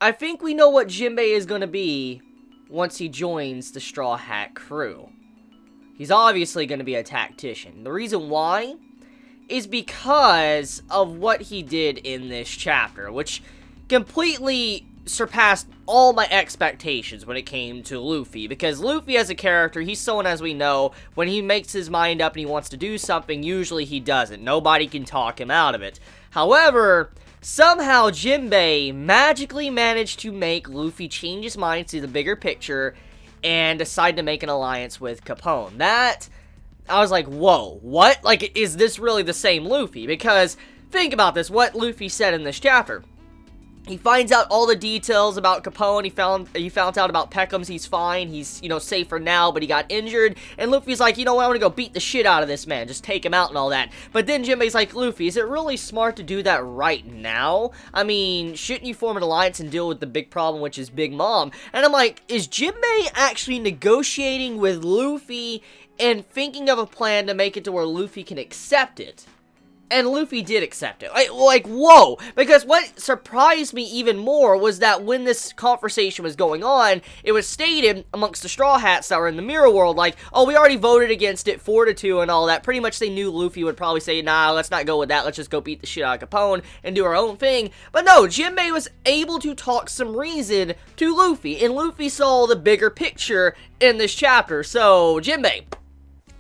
I think we know what Jinbei is going to be once he joins the Straw Hat crew. He's obviously going to be a tactician. The reason why is because of what he did in this chapter, which completely surpassed all my expectations when it came to Luffy. Because Luffy as a character, he's someone, as we know, when he makes his mind up and he wants to do something, usually he doesn't. Nobody can talk him out of it. However, somehow Jinbei magically managed to make Luffy change his mind to the bigger picture and decide to make an alliance with Capone. That, I was like, whoa, what? Like, is this really the same Luffy? Because, think about this, what Luffy said in this chapter. He finds out all the details about Capone. He found out about Peckham's. He's fine. He's, safe for now, but he got injured. And Luffy's like, you know what, I want to go beat the shit out of this man. Just take him out and all that. But then Jinbei's like, Luffy, is it really smart to do that right now? I mean, shouldn't you form an alliance and deal with the big problem, which is Big Mom? And I'm like, is Jinbei actually negotiating with Luffy and thinking of a plan to make it to where Luffy can accept it? And Luffy did accept it. Like, whoa! Because what surprised me even more was that when this conversation was going on, it was stated amongst the Straw Hats that were in the Mirror World, like, oh, we already voted against it 4-2 and all that. Pretty much they knew Luffy would probably say, nah, let's not go with that. Let's just go beat the shit out of Capone and do our own thing. But no, Jinbei was able to talk some reason to Luffy, and Luffy saw the bigger picture in this chapter. So, Jinbei,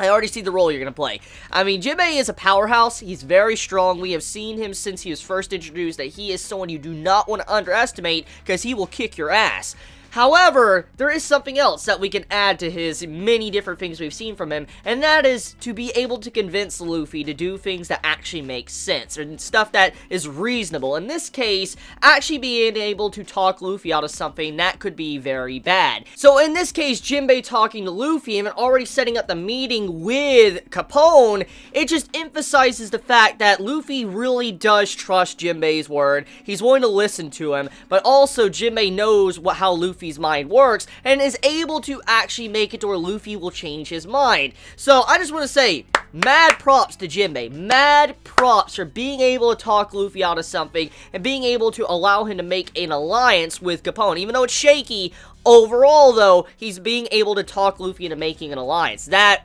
I already see the role you're going to play. I mean, Jinbei is a powerhouse. He's very strong. We have seen him since he was first introduced that he is someone you do not want to underestimate because he will kick your ass. However, there is something else that we can add to his many different things we've seen from him, and that is to be able to convince Luffy to do things that actually make sense, and stuff that is reasonable. In this case, actually being able to talk Luffy out of something that could be very bad. So in this case, Jinbei talking to Luffy and already setting up the meeting with Capone, it just emphasizes the fact that Luffy really does trust Jinbei's word. He's willing to listen to him, but also Jinbei knows how Luffy's mind works and is able to actually make it to where Luffy will change his mind. So I just want to say, mad props to Jinbei. Mad props for being able to talk Luffy out of something and being able to allow him to make an alliance with Capone. Even though it's shaky, overall though, he's being able to talk Luffy into making an alliance. That,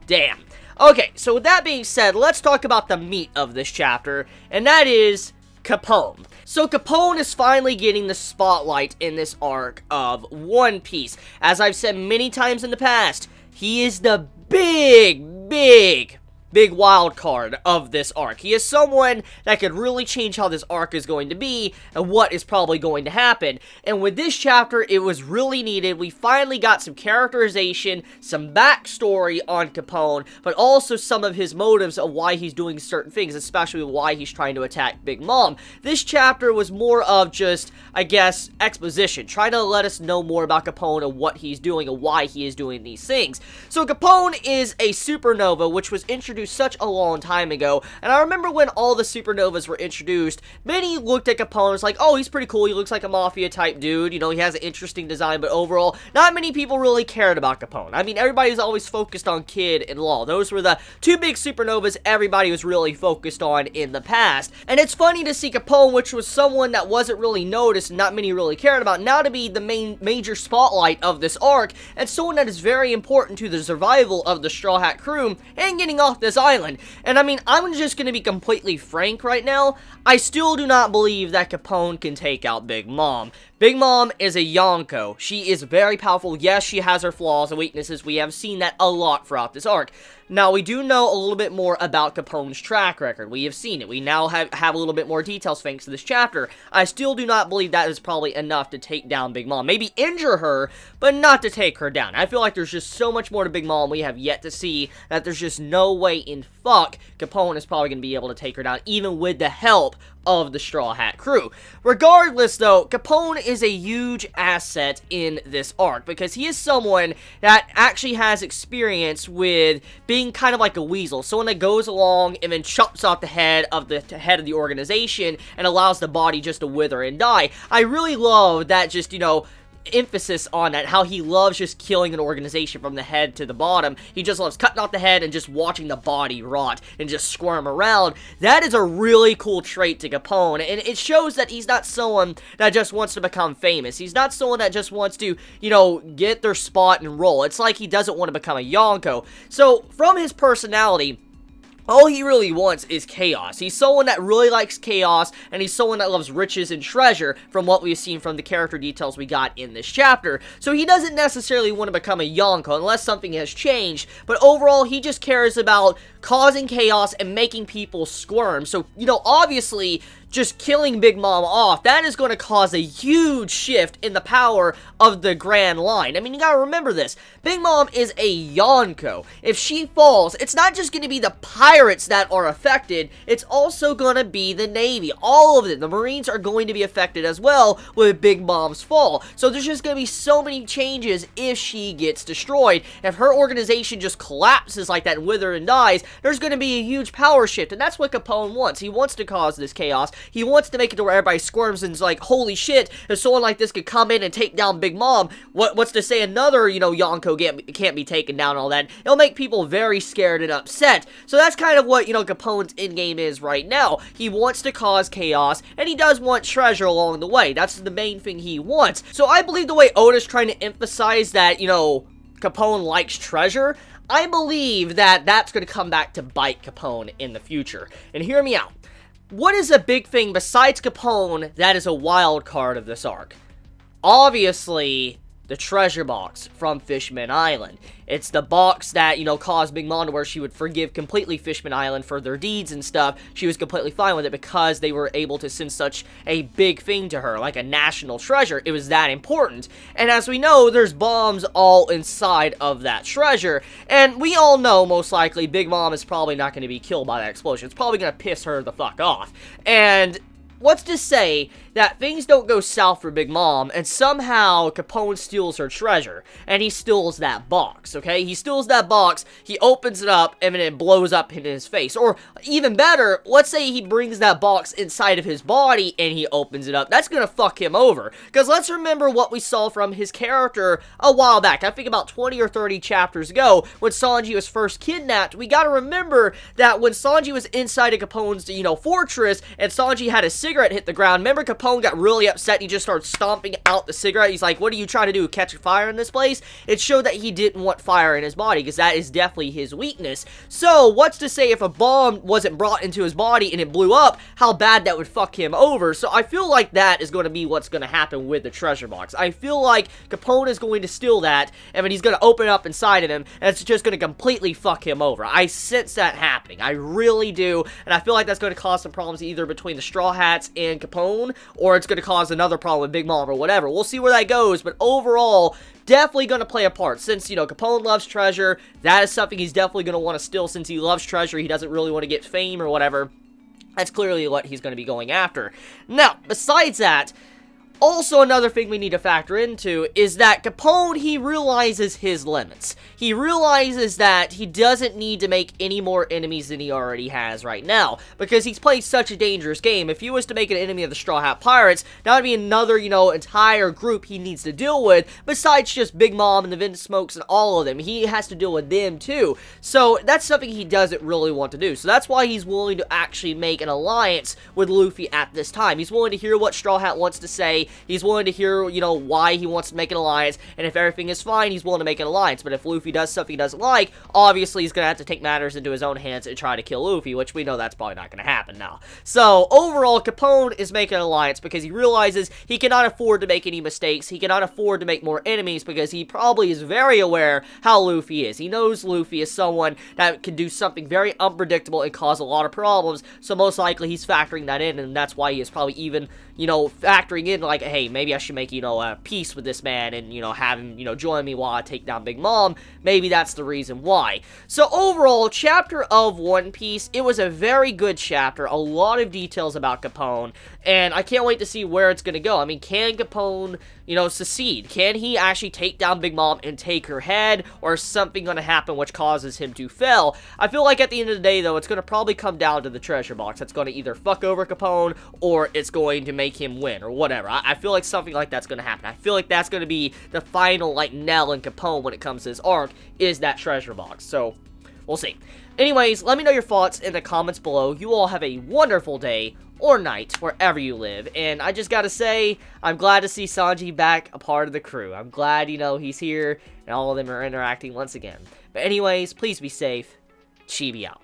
damn. Okay, so with that being said, let's talk about the meat of this chapter, and that is Capone. So Capone is finally getting the spotlight in this arc of One Piece. As I've said many times in the past, he is the big wild card of this arc. He is someone that could really change how this arc is going to be and what is probably going to happen. And with this chapter, it was really needed. We finally got some characterization, some backstory on Capone, but also some of his motives of why he's doing certain things, especially why he's trying to attack Big Mom. This chapter was more of just, I guess, exposition, trying to let us know more about Capone and what he's doing and why he is doing these things. So Capone is a supernova, which was introduced such a long time ago, and I remember when all the supernovas were introduced, many looked at Capone and was like, oh, he's pretty cool, he looks like a mafia type dude, he has an interesting design, but overall, not many people really cared about Capone. I mean, everybody was always focused on Kid and Law. Those were the two big supernovas everybody was really focused on in the past, and it's funny to see Capone, which was someone that wasn't really noticed and not many really cared about, now to be the major spotlight of this arc, and someone that is very important to the survival of the Straw Hat crew and getting off this island. And I mean, I'm just gonna be completely frank right now, I still do not believe that Capone can take out Big Mom. Big Mom is a Yonko. She is very powerful. Yes, she has her flaws and weaknesses. We have seen that a lot throughout this arc. Now, we do know a little bit more about Capone's track record. We have seen it. We now have a little bit more details thanks to this chapter. I still do not believe that is probably enough to take down Big Mom. Maybe injure her, but not to take her down. I feel like there's just so much more to Big Mom we have yet to see that there's just no way in fuck Capone is probably going to be able to take her down, even with the help of the Straw Hat crew. Regardless, though, Capone is a huge asset in this arc because he is someone that actually has experience with being kind of like a weasel, someone that goes along and then chops off the head of the organization and allows the body just to wither and die. I really love that just, emphasis on that, how he loves just killing an organization from the head to the bottom. He just loves cutting off the head and just watching the body rot and just squirm around. That is a really cool trait to Capone, and it shows that he's not someone that just wants to become famous. He's not someone that just wants to, you know, get their spot and roll. It's like he doesn't want to become a Yonko. So, from his personality, all he really wants is chaos. He's someone that really likes chaos, and he's someone that loves riches and treasure from what we've seen from the character details we got in this chapter. So he doesn't necessarily want to become a Yonko unless something has changed, but overall he just cares about causing chaos and making people squirm. So, you know, obviously, just killing Big Mom off, that is going to cause a huge shift in the power of the Grand Line. I mean, you gotta remember this. Big Mom is a Yonko. If she falls, it's not just going to be the pirates that are affected, it's also going to be the Navy. All of it. The Marines are going to be affected as well with Big Mom's fall. So there's just going to be so many changes if she gets destroyed. If her organization just collapses like that and withers and dies, there's going to be a huge power shift, and that's what Capone wants. He wants to cause this chaos. He wants to make it to where everybody squirms and is like, holy shit, if someone like this could come in and take down Big Mom, what's to say another, you know, Yonko can't be taken down and all that? It'll make people very scared and upset. So that's kind of what, you know, Capone's endgame is right now. He wants to cause chaos, and he does want treasure along the way. That's the main thing he wants. So I believe the way Oda's trying to emphasize that, you know, Capone likes treasure, I believe that that's going to come back to bite Capone in the future. And hear me out. What is a big thing besides Capone that is a wild card of this arc? Obviously, the treasure box from Fishman Island. It's the box that, you know, caused Big Mom to where she would forgive completely Fishman Island for their deeds and stuff. She was completely fine with it because they were able to send such a big thing to her, like a national treasure. It was that important. And as we know, there's bombs all inside of that treasure. And we all know, most likely, Big Mom is probably not going to be killed by that explosion. It's probably going to piss her the fuck off. And what's to say that things don't go south for Big Mom, and somehow Capone steals her treasure, and he steals that box, okay? He steals that box, he opens it up, and then it blows up in his face. Or, even better, let's say he brings that box inside of his body, and he opens it up. That's gonna fuck him over. Because let's remember what we saw from his character a while back. I think about 20 or 30 chapters ago, when Sanji was first kidnapped. We gotta remember that when Sanji was inside of Capone's, you know, fortress, and Sanji had a cigarette hit the ground, remember Capone got really upset and he just started stomping out the cigarette. He's like, what are you trying to do, catch fire in this place? It showed that he didn't want fire in his body, because that is definitely his weakness. So, what's to say if a bomb wasn't brought into his body and it blew up, how bad that would fuck him over? So, I feel like that is going to be what's going to happen with the treasure box. I feel like Capone is going to steal that, and then he's going to open it up inside of him, and it's just going to completely fuck him over. I sense that happening. I really do, and I feel like that's going to cause some problems either between the Straw Hats and Capone, or it's going to cause another problem with Big Mom or whatever. We'll see where that goes, but overall, definitely going to play a part. Since, you know, Capone loves treasure, that is something he's definitely going to want to steal. Since he loves treasure, he doesn't really want to get fame or whatever. That's clearly what he's going to be going after. Now, besides that, also, another thing we need to factor into is that Capone, he realizes his limits. He realizes that he doesn't need to make any more enemies than he already has right now, because he's played such a dangerous game. If he was to make an enemy of the Straw Hat Pirates, that would be another, you know, entire group he needs to deal with, besides just Big Mom and the Vince Smokes and all of them. He has to deal with them too. So, that's something he doesn't really want to do. So, that's why he's willing to actually make an alliance with Luffy at this time. He's willing to hear what Straw Hat wants to say. He's willing to hear, you know, why he wants to make an alliance, and if everything is fine, he's willing to make an alliance. But if Luffy does something he doesn't like, obviously he's going to have to take matters into his own hands and try to kill Luffy, which we know that's probably not going to happen now. So, overall, Capone is making an alliance because he realizes he cannot afford to make any mistakes. He cannot afford to make more enemies because he probably is very aware how Luffy is. He knows Luffy is someone that can do something very unpredictable and cause a lot of problems, so most likely he's factoring that in, and that's why he is probably even, you know, factoring in, like, hey, maybe I should make, you know, a peace with this man and, you know, have him, you know, join me while I take down Big Mom. Maybe that's the reason why. So, overall, chapter of One Piece, it was a very good chapter. A lot of details about Capone, and I can't wait to see where it's going to go. I mean, can Capone, you know, succeed? Can he actually take down Big Mom and take her head, or is something going to happen which causes him to fail? I feel like at the end of the day, though, it's going to probably come down to the treasure box. That's going to either fuck over Capone, or it's going to make him win, or whatever. I feel like something like that's gonna happen. I feel like that's gonna be the final, like, Nell and Capone when it comes to this arc, is that treasure box. So, we'll see. Anyways, let me know your thoughts in the comments below. You all have a wonderful day or night wherever you live. And I just gotta say, I'm glad to see Sanji back a part of the crew. I'm glad, you know, he's here and all of them are interacting once again. But anyways, please be safe. Chibi out.